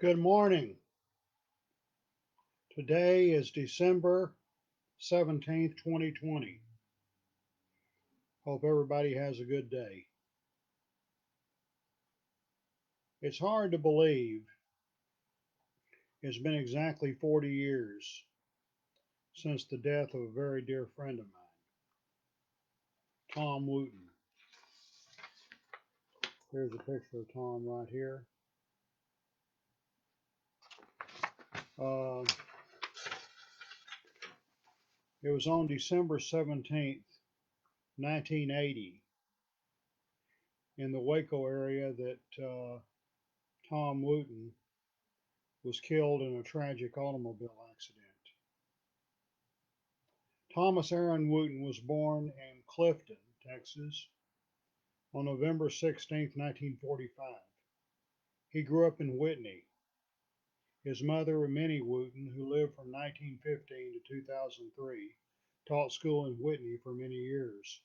Good morning. Today is December 17th, 2020. Hope everybody has a good day. It's hard to believe it's been exactly 40 years since the death of a very dear friend of mine, Tom Wooten. Here's a picture of Tom right here. Uh, it was on December 17th, 1980, in the Waco area that Tom Wooten was killed in a tragic automobile accident. Thomas Aaron Wooten was born in Clifton, Texas, on November 16, 1945. He grew up in Whitney. His mother, Minnie Wooten, who lived from 1915 to 2003, taught school in Whitney for many years.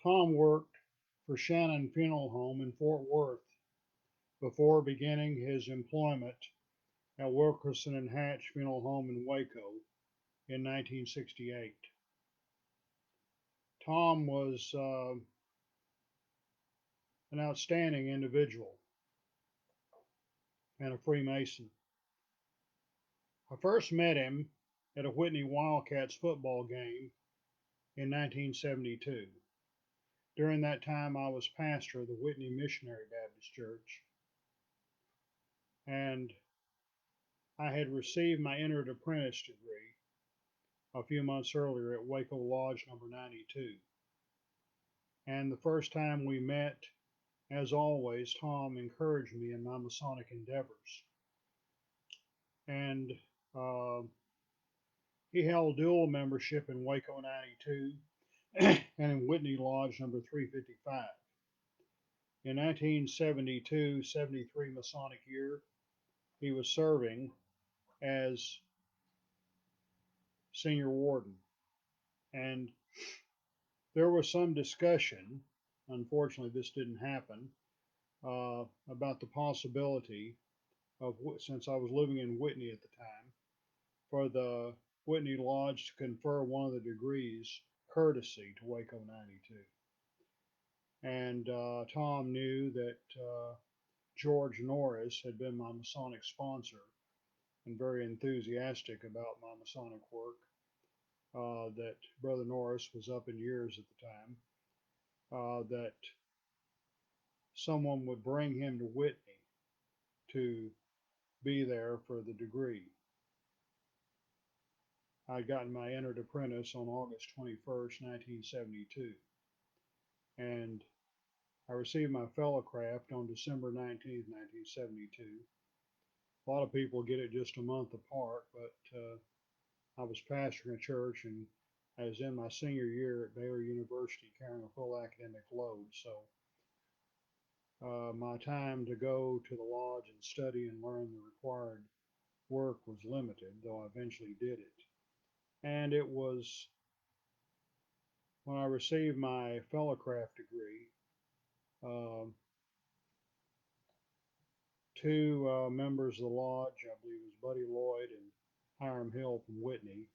Tom worked for Shannon Funeral Home in Fort Worth before beginning his employment at Wilkerson and Hatch Funeral Home in Waco in 1968. Tom was an outstanding individual and a Freemason. I first met him at a Whitney Wildcats football game in 1972. During that time, I was pastor of the Whitney Missionary Baptist Church, and I had received my entered apprentice degree a few months earlier at Waco Lodge number 92. And the first time we met, as always, Tom encouraged me in my Masonic endeavors. And he held dual membership in Waco 92 and in Whitney Lodge number 355. In 1972-73 Masonic year, he was serving as senior warden. And there was some discussion, unfortunately this didn't happen, about the possibility of, since I was living in Whitney at the time, for the Whitney Lodge to confer one of the degrees courtesy to Waco 92. And Tom knew that George Norris had been my Masonic sponsor and very enthusiastic about my Masonic work. That Brother Norris was up in years at the time. That someone would bring him to Whitney to be there for the degree. I'd gotten my entered apprentice on August 21st, 1972, and I received my fellowcraft on December 19th, 1972. A lot of people get it just a month apart, but I was pastoring a church and I was in my senior year at Baylor University carrying a full academic load. So my time to go to the lodge and study and learn the required work was limited, though I eventually did it. And it was when I received my fellowcraft degree, um, two members of the lodge, I believe it was Buddy Lloyd and Hiram Hill from Whitney,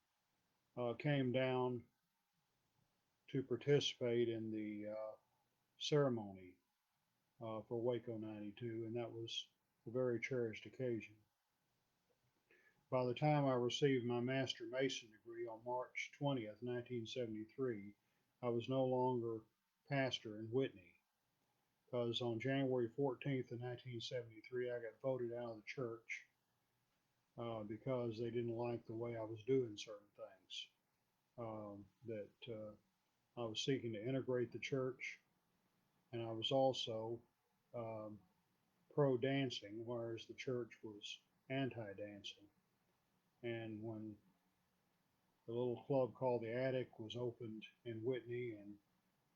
came down to participate in the ceremony for Waco 92, and that was a very cherished occasion. By the time I received my Master Mason degree on March 20th, 1973, I was no longer pastor in Whitney because on January 14th, 1973, I got voted out of the church because they didn't like the way I was doing certain things. That I was seeking to integrate the church, and I was also um, pro dancing, whereas the church was anti dancing. And when the little club called the Attic was opened in Whitney, and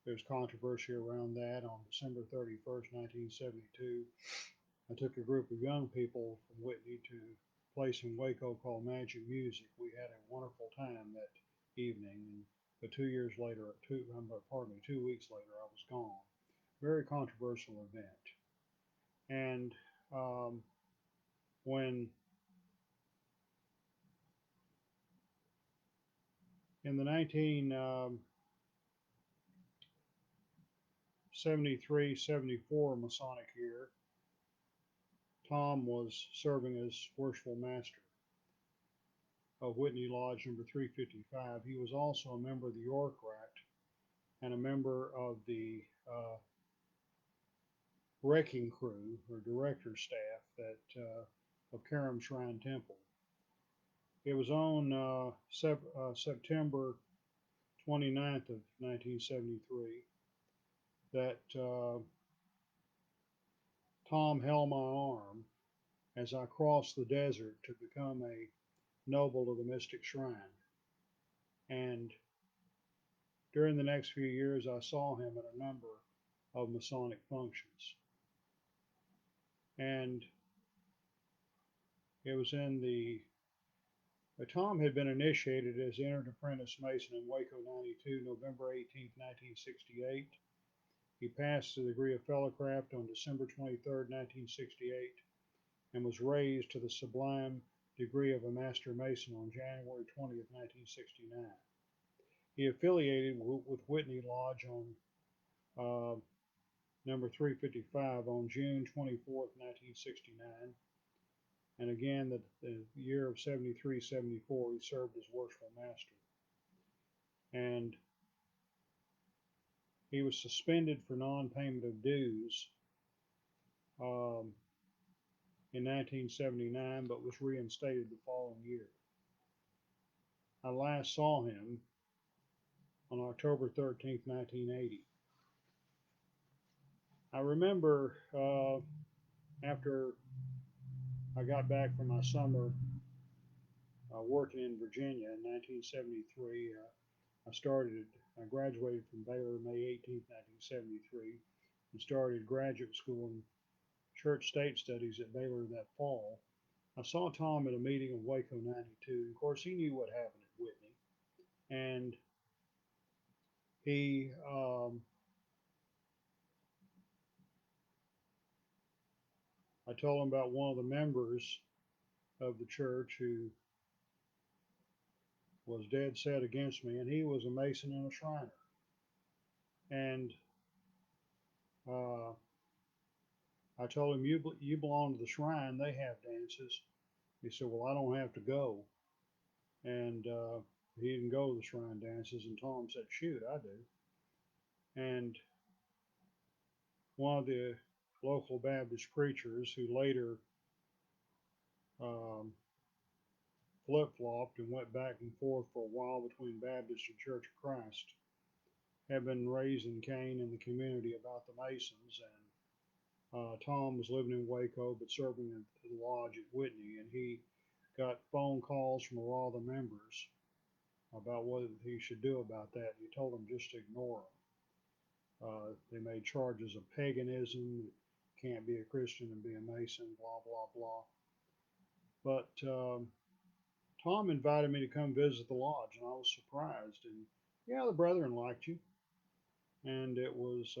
there was controversy around that on December 31st, 1972, I took a group of young people from Whitney to a place in Waco called Magic Music. We had a wonderful time that evening, but 2 years later, pardon me, 2 weeks later, I was gone. Very controversial event. And when in the 1973-74 Masonic year, Tom was serving as worshipful master of Whitney Lodge number 355. He was also a member of the York Rite and a member of the wrecking crew or director staff of Karam Shrine Temple. It was on September 29th of 1973 that Tom held my arm as I crossed the desert to become a noble of the Mystic Shrine. And during the next few years, I saw him at a number of Masonic functions. And it was Tom had been initiated as entered apprentice Mason in Waco 92, November 18, 1968. He passed the degree of Fellowcraft on December 23, 1968, and was raised to the sublime degree of a Master Mason on January 20, 1969. He affiliated with Whitney Lodge on number 355 on June 24, 1969. And again, the year of 73-74, he served as worshipful master. And he was suspended for non-payment of dues in 1979, but was reinstated the following year. I last saw him on October 13, 1980. I remember after I got back from my summer working in Virginia in 1973, I graduated from Baylor May 18, 1973, and started graduate school in church state studies at Baylor that fall. I saw Tom at a meeting of Waco 92. Of course, he knew what happened at Whitney. And he I told him about one of the members of the church who was dead set against me, and he was a Mason and a Shriner. And I told him, you belong to the Shrine, they have dances. He said, well, I don't have to go. And he didn't go to the Shrine dances, and Tom said, shoot, I do. And one of the local Baptist preachers who later um, flip-flopped and went back and forth for a while between Baptist and Church of Christ had been raising Cain in the community about the Masons, and Tom was living in Waco but serving at the lodge at Whitney, and he got phone calls from a lot of the members about what he should do about that. He told them just to ignore them. They made charges of paganism, can't be a Christian and be a Mason, blah, blah, blah. But Tom invited me to come visit the lodge, and I was surprised. And yeah, the brethren liked you. And it was,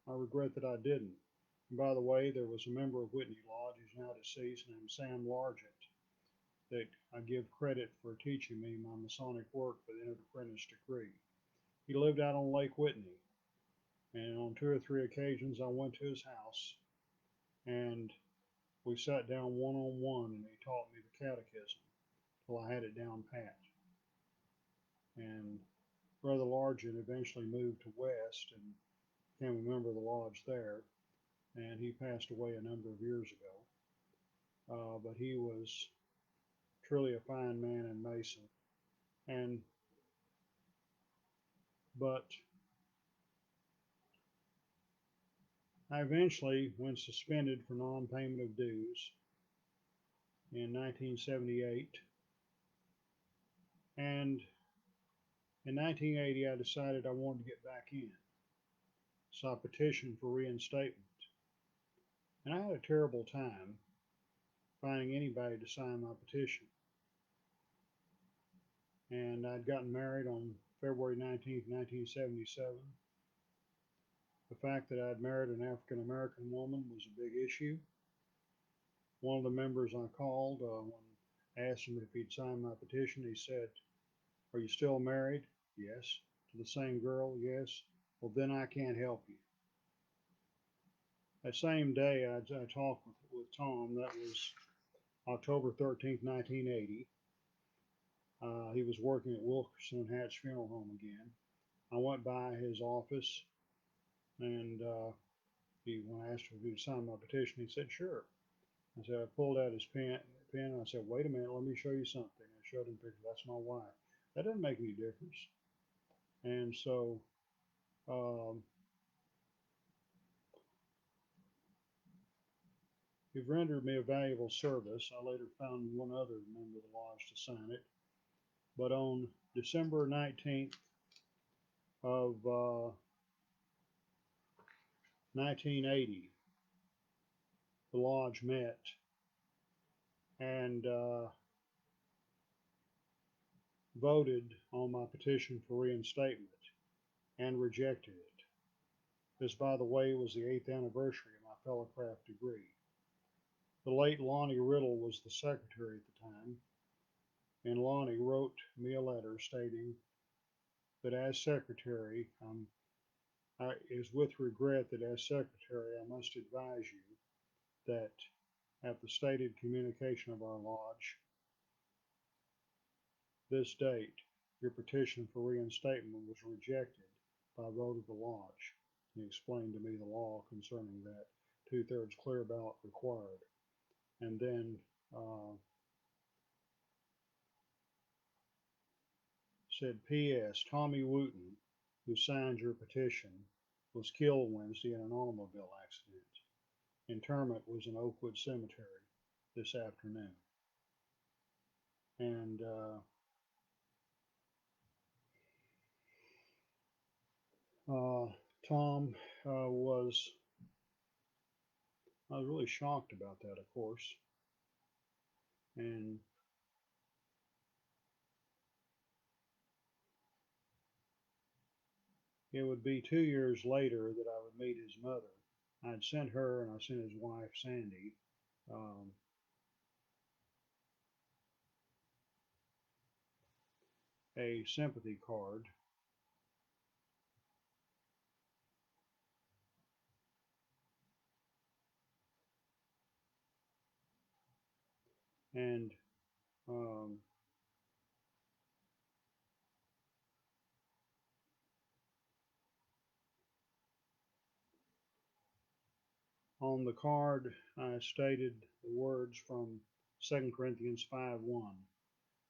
I regret that I didn't. And by the way, there was a member of Whitney Lodge who's now deceased named Sam Largent that I give credit for teaching me my Masonic work for the entered apprentice degree. He lived out on Lake Whitney, and on 2 or 3 occasions I went to his house and we sat down one-on-one, and he taught me the catechism till I had it down pat. And Brother Largent eventually moved to West and became a member of the lodge there, and he passed away a number of years ago. But he was truly a fine man and Mason. But I eventually, when suspended for non-payment of dues in 1978, and in 1980 I decided I wanted to get back in. So I petitioned for reinstatement. And I had a terrible time finding anybody to sign my petition. And I'd gotten married on February 19th, 1977. The fact that I'd married an African American woman was a big issue. One of the members I called, when I asked him if he'd signed my petition, he said, "Are you still married?" "Yes." "To the same girl?" "Yes." "Well, then I can't help you." That same day, I talked with Tom. That was October 13th, 1980. He was working at Wilkerson and Hatch Funeral Home again. I went by his office, and when I asked him if he'd sign my petition, he said, "Sure." I said, I pulled out his pen and I said, "Wait a minute, let me show you something." I showed him a picture. "That's my wife." "That doesn't make any difference." And so um, you've rendered me a valuable service. I later found one other member of the lodge to sign it. But on December 19th of 1980, the lodge met and voted on my petition for reinstatement and rejected it. This, by the way, was the 8th anniversary of my fellowcraft degree. The late Lonnie Riddle was the secretary at the time, and Lonnie wrote me a letter stating that as secretary, is with regret that as secretary I must advise you that at the stated communication of our lodge, this date, your petition for reinstatement was rejected by vote of the lodge. He explained to me the law concerning that, 2/3 clear ballot required. And then said, "P.S. Tommy Wooten, who signed your petition, was killed Wednesday in an automobile accident. Interment was in Oakwood Cemetery this afternoon." And Tom I was really shocked about that, of course. And it would be 2 years later that I would meet his mother. I'd sent her and I sent his wife, Sandy, um, a sympathy card. And um, on the card, I stated the words from 2 Corinthians 5:1.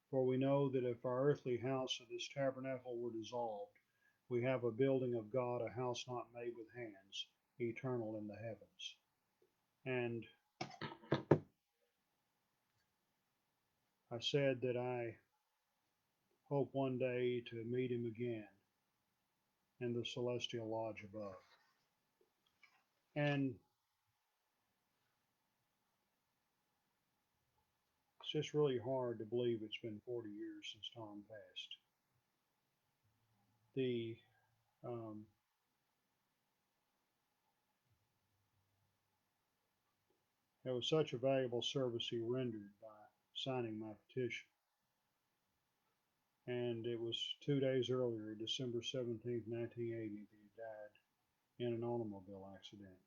"For we know that if our earthly house of this tabernacle were dissolved, we have a building of God, a house not made with hands, eternal in the heavens." And I said that I hope one day to meet him again in the celestial lodge above. And it's just really hard to believe it's been 40 years since Tom passed. The um, It was such a valuable service he rendered by signing my petition. And it was 2 days earlier, December 17th, 1980, that he died in an automobile accident.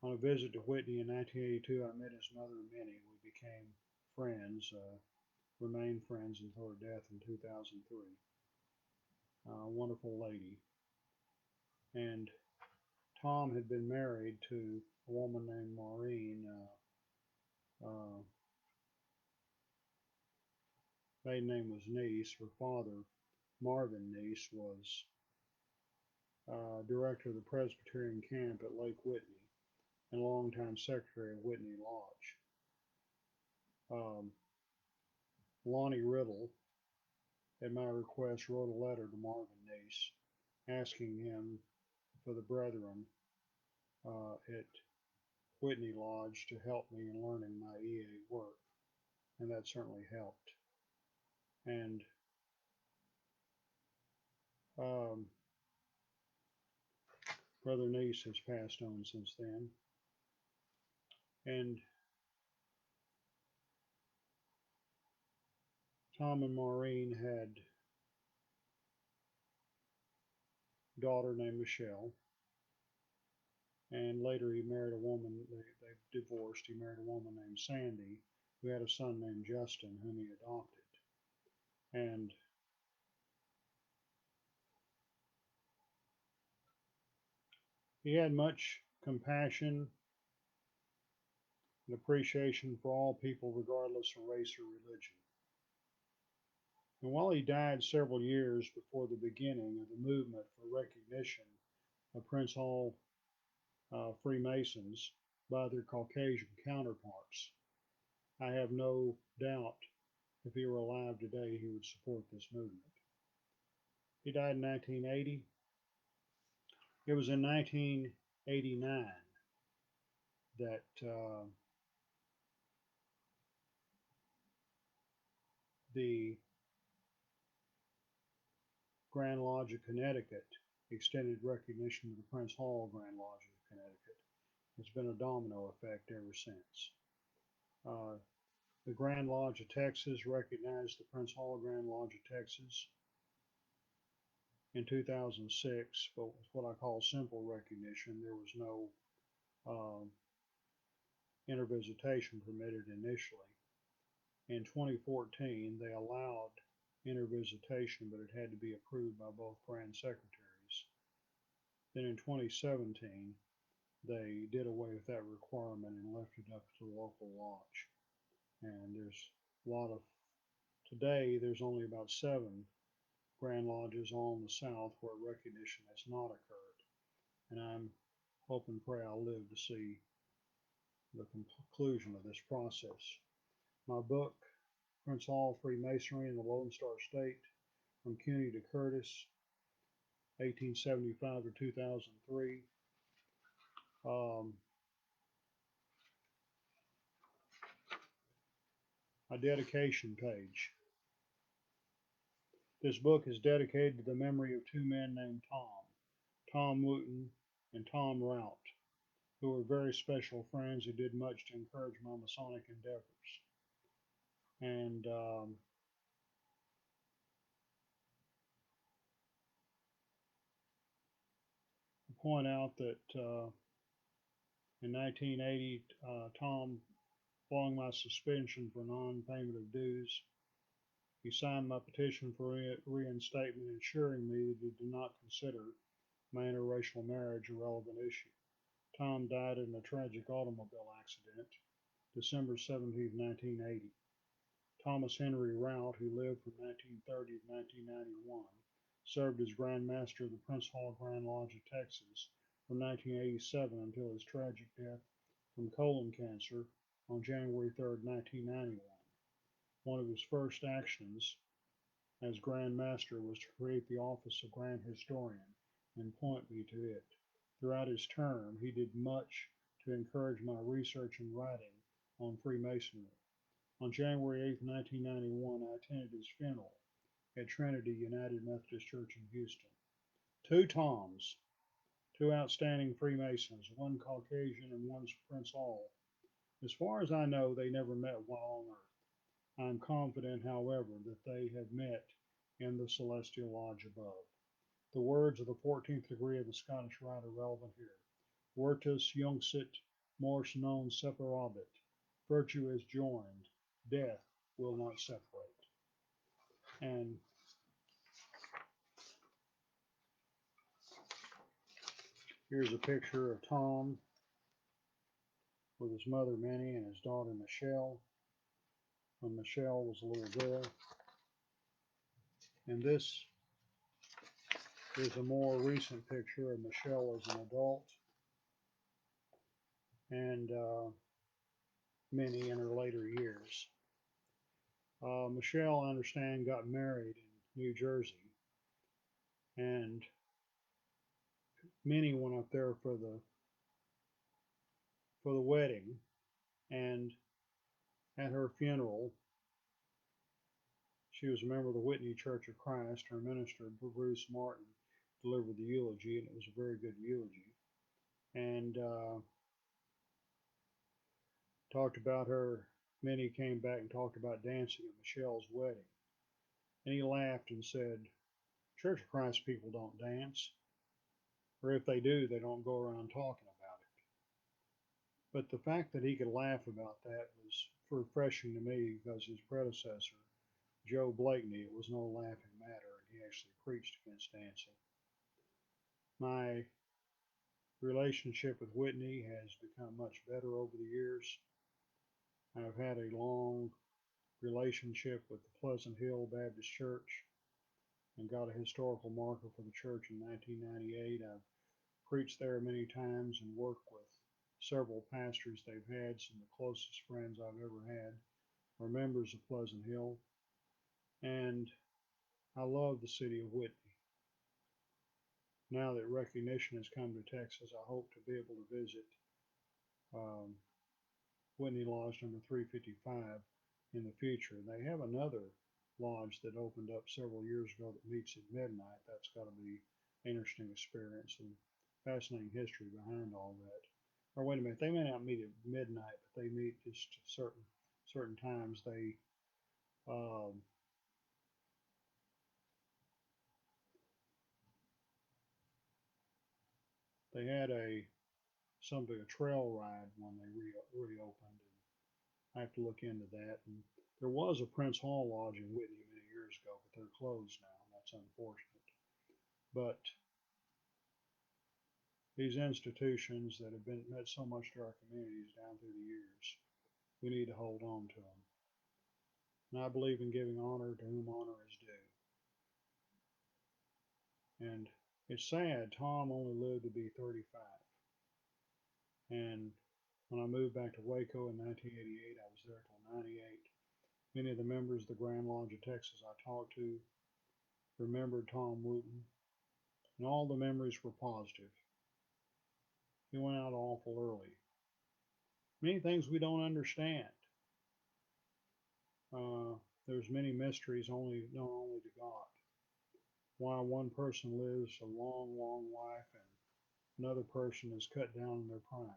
On a visit to Whitney in 1982, I met his mother, Minnie. We became friends, remained friends until her death in 2003. A wonderful lady. And Tom had been married to a woman named Maureen. Uh, maiden name was Neese. Her father, Marvin Neese, was director of the Presbyterian camp at Lake Whitney and longtime secretary of Whitney Lodge. Um, Lonnie Riddle, at my request, wrote a letter to Marvin Neese asking him for the brethren at Whitney Lodge to help me in learning my EA work, and that certainly helped. And um, Brother Neese has passed on since then. And Tom and Maureen had a daughter named Michelle, and later he married a woman. They divorced. He married a woman named Sandy, who had a son named Justin, whom he adopted. And he had much compassion and appreciation for all people, regardless of race or religion. And while he died several years before the beginning of the movement for recognition of Prince Hall Freemasons by their Caucasian counterparts, I have no doubt if he were alive today, he would support this movement. He died in 1980. It was in 1989 that the Grand Lodge of Connecticut extended recognition to the Prince Hall Grand Lodge of Connecticut. It's been a domino effect ever since. Uh, the Grand Lodge of Texas recognized the Prince Hall Grand Lodge of Texas in 2006, but with what I call simple recognition. There was no uh, intervisitation permitted initially. In 2014, they allowed intervisitation, but it had to be approved by both Grand Secretaries. Then in 2017, they did away with that requirement and left it up to the local lodge. And there's a lot of, today, there's only about 7 Grand Lodges all in the South where recognition has not occurred. And I'm hope and pray I'll live to see the conclusion of this process. My book, Prince Hall Freemasonry in the Lone Star State, from CUNY to Curtis, 1875 to 2003. A dedication page. This book is dedicated to the memory of 2 men named Tom Wooten and Tom Rout, who were very special friends who did much to encourage my Masonic endeavors. And point out that in 1980, Tom, following my suspension for non-payment of dues, he signed my petition for reinstatement, ensuring me that he did not consider my interracial marriage a relevant issue. Tom died in a tragic automobile accident, December 17, 1980. Thomas Henry Rout, who lived from 1930 to 1991, served as Grand Master of the Prince Hall Grand Lodge of Texas from 1987 until his tragic death from colon cancer on January 3, 1991. One of his first actions as Grand Master was to create the office of Grand Historian and appoint me to it. Throughout his term, he did much to encourage my research and writing on Freemasonry. On January 8, 1991, I attended his funeral at Trinity United Methodist Church in Houston. 2 Toms, 2 outstanding Freemasons, one Caucasian and one Prince Hall. As far as I know, they never met while on earth. I am confident, however, that they have met in the celestial lodge above. The words of the 14th degree of the Scottish Rite are relevant here. Virtus junxit, mors non separabit. Virtue is joined, death will not separate. And here's a picture of Tom with his mother Minnie and his daughter Michelle when Michelle was a little girl. And this is a more recent picture of Michelle as an adult and Minnie in her later years. Michelle, I understand, got married in New Jersey, and Minnie went up there for the wedding, and at her funeral, she was a member of the Whitney Church of Christ. Her minister, Bruce Martin, delivered the eulogy, and it was a very good eulogy. And Talked about her. Minnie came back and talked about dancing at Michelle's wedding. And he laughed and said, Church of Christ people don't dance, or if they do, they don't go around talking about it. But the fact that he could laugh about that was refreshing to me because his predecessor, Joe Blakeney, it was no laughing matter, and he actually preached against dancing. My relationship with Whitney has become much better over the years. I've had a long relationship with the Pleasant Hill Baptist Church and got a historical marker for the church in 1998. I've preached there many times and worked with several pastors they've had. Some of the closest friends I've ever had are members of Pleasant Hill. And I love the city of Whitney. Now that recognition has come to Texas, I hope to be able to visit um, Whitney Lodge number 355 in the future. They have another lodge that opened up several years ago that meets at midnight. That's got to be an interesting experience and fascinating history behind all that. Or wait a minute, they may not meet at midnight, but they meet just certain times. Um, they had a trail ride when they reopened, and I have to look into that. And there was a Prince Hall Lodge in Whitney many years ago, but they're closed now, and that's unfortunate. But these institutions that have been meant so much to our communities down through the years, we need to hold on to them. And I believe in giving honor to whom honor is due. And it's sad, Tom only lived to be 35. And when I moved back to Waco in 1988, I was there till 98. Many of the members of the Grand Lodge of Texas I talked to remembered Tom Wooten, and all the memories were positive. He went out awful early. Many things we don't understand. There's many mysteries only known only to God. Why one person lives a long, long life and another person is cut down in their prime.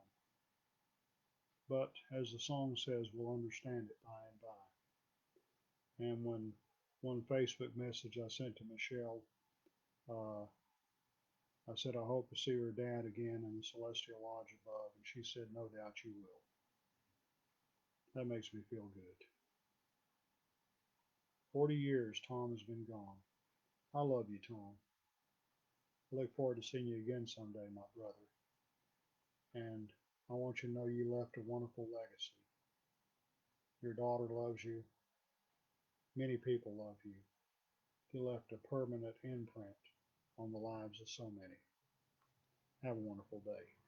But as the song says, we'll understand it by and by. And when one Facebook message I sent to Michelle, uh, I said, I hope to see her dad again in the celestial lodge above. And she said, no doubt you will. That makes me feel good. 40 years Tom has been gone. I love you, Tom. I look forward to seeing you again someday, my brother. And I want you to know you left a wonderful legacy. Your daughter loves you. Many people love you. You left a permanent imprint on the lives of so many. Have a wonderful day.